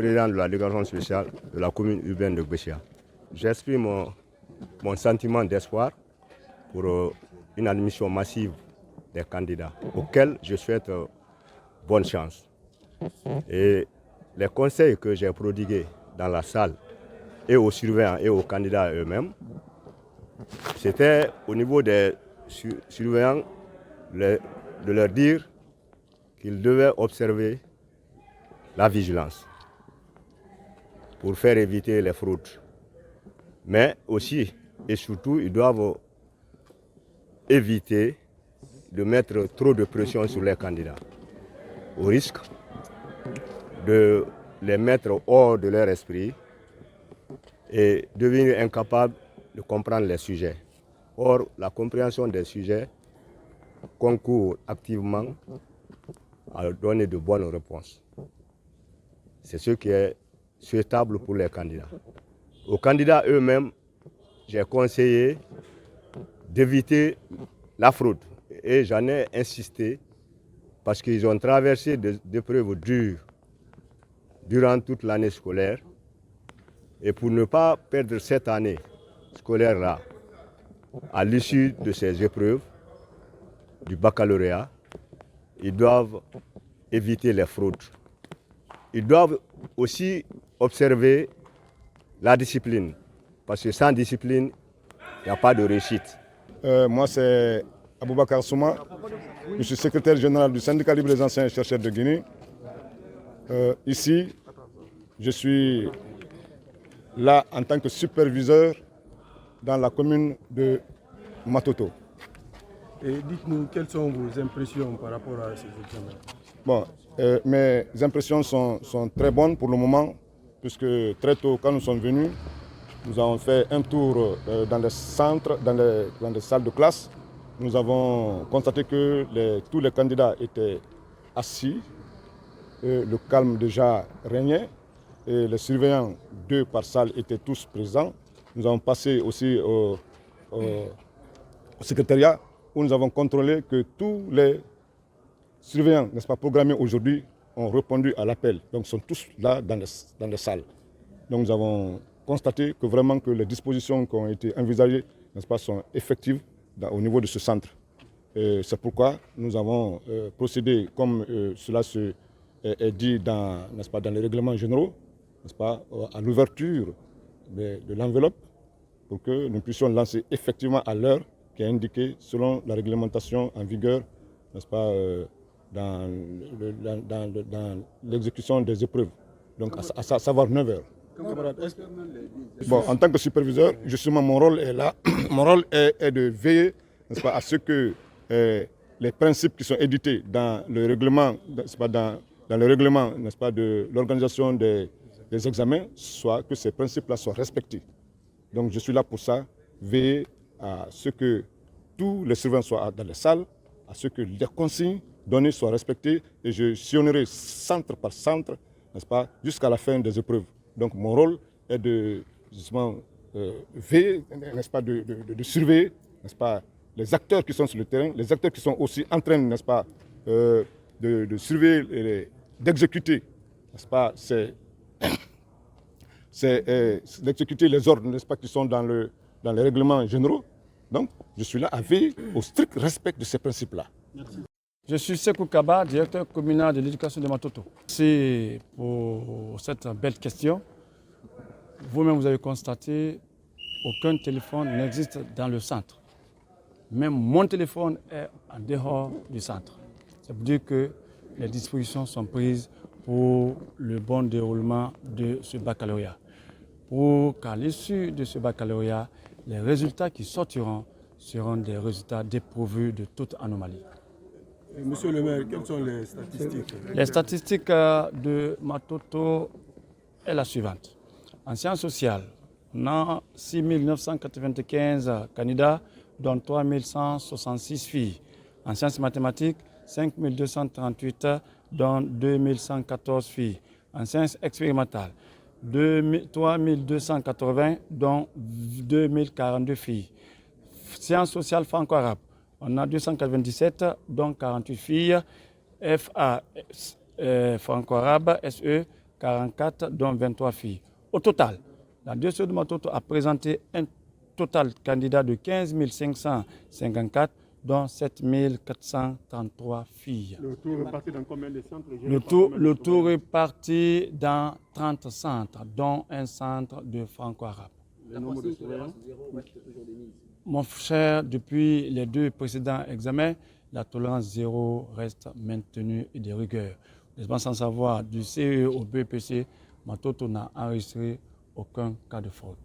président de la délégation spéciale de la commune urbaine de Gbéchia. J'exprime mon sentiment d'espoir pour une admission massive des candidats, auxquels je souhaite bonne chance. Et les conseils que j'ai prodigués dans la salle et aux surveillants et aux candidats eux-mêmes, c'était au niveau des surveillants de leur dire qu'ils devaient observer la vigilance pour faire éviter les fraudes. Mais aussi et surtout, ils doivent éviter de mettre trop de pression sur les candidats, au risque de les mettre hors de leur esprit et devenir incapables de comprendre les sujets. Or, la compréhension des sujets concourt activement à donner de bonnes réponses. C'est ce qui est souhaitable pour les candidats. Aux candidats eux-mêmes, j'ai conseillé d'éviter la fraude. Et j'en ai insisté parce qu'ils ont traversé des épreuves dures durant toute l'année scolaire. Et pour ne pas perdre cette année scolaire-là, à l'issue de ces épreuves du baccalauréat, ils doivent éviter les fraudes. Ils doivent aussi observer la discipline, parce que sans discipline, il n'y a pas de réussite. Moi, c'est Aboubakar Souma. Je suis secrétaire général du syndicat libre des enseignants et chercheurs de Guinée. Ici, je suis là en tant que superviseur dans la commune de Matoto. Et dites-nous, quelles sont vos impressions par rapport à ces examens? Bon, mes impressions sont très bonnes pour le moment, puisque très tôt, quand nous sommes venus, nous avons fait un tour dans les centres, dans les salles de classe. Nous avons constaté que tous les candidats étaient assis, le calme déjà régnait, et les surveillants, 2 par salle, étaient tous présents. Nous avons passé aussi au secrétariat, où nous avons contrôlé que tous les surveillants, n'est-ce pas, programmés aujourd'hui, ont répondu à l'appel. Donc, ils sont tous là dans les salles. Donc, nous avons constaté que vraiment que les dispositions qui ont été envisagées, n'est-ce pas, sont effectives au niveau de ce centre. C'est pourquoi nous avons procédé, comme cela est dit n'est-ce pas, dans les règlements généraux, n'est-ce pas, à l'ouverture de l'enveloppe pour que nous puissions lancer effectivement à l'heure qui est indiquée selon la réglementation en vigueur, n'est-ce pas, dans l'exécution des épreuves, donc à savoir 9 heures. Bon, en tant que superviseur, justement, mon rôle est là. Mon rôle est de veiller, n'est-ce pas, à ce que les principes qui sont édités dans le règlement, n'est-ce pas, dans le règlement, n'est-ce pas, de l'organisation des examens, que ces principes-là soient respectés. Donc je suis là pour ça, veiller à ce que tous les surveillants soient dans les salles, à ce que les consignes données soient respectées, et je sillonnerai centre par centre, n'est-ce pas, jusqu'à la fin des épreuves. Donc mon rôle est de justement veiller, n'est-ce pas, de surveiller, n'est-ce pas, les acteurs qui sont sur le terrain, les acteurs qui sont aussi en train, n'est-ce pas, de surveiller, d'exécuter, n'est-ce pas, d'exécuter les ordres, n'est-ce pas, qui sont dans les règlements généraux. Donc, je suis là à veiller au strict respect de ces principes-là. Je suis Sekou Kaba, directeur communal de l'éducation de Matoto. C'est pour cette belle question. Vous-même, vous avez constaté qu'aucun téléphone n'existe dans le centre. Même mon téléphone est en dehors du centre. Ça veut dire que les dispositions sont prises pour le bon déroulement de ce baccalauréat. Pour qu'à l'issue de ce baccalauréat, les résultats qui sortiront seront des résultats dépourvus de toute anomalie. Et monsieur le maire, quelles sont les statistiques? Les statistiques de Matoto est la suivante. En sciences sociales, on a 6 995 candidats, dont 3 166 filles. En sciences mathématiques, 5 238, dont 2 114 filles. En sciences expérimentales, 3 280, dont 2 042 filles. Sciences sociales franco-arabes, on a 297, dont 48 filles. FA franco-arabe, SE, 44, dont 23 filles. Au total, la diocèse de Matoto a présenté un total candidat de 15 554, dont 7 433 filles. Le tour est parti dans combien de centres? Le tour est parti dans 30 centres, dont un centre de franco-arabe. Le nombre de surveillants? Mon cher, depuis les 2 précédents examens, la tolérance zéro reste maintenue et de rigueur. Sans savoir, du CE au BPC, Matoto n'a enregistré aucun cas de fraude.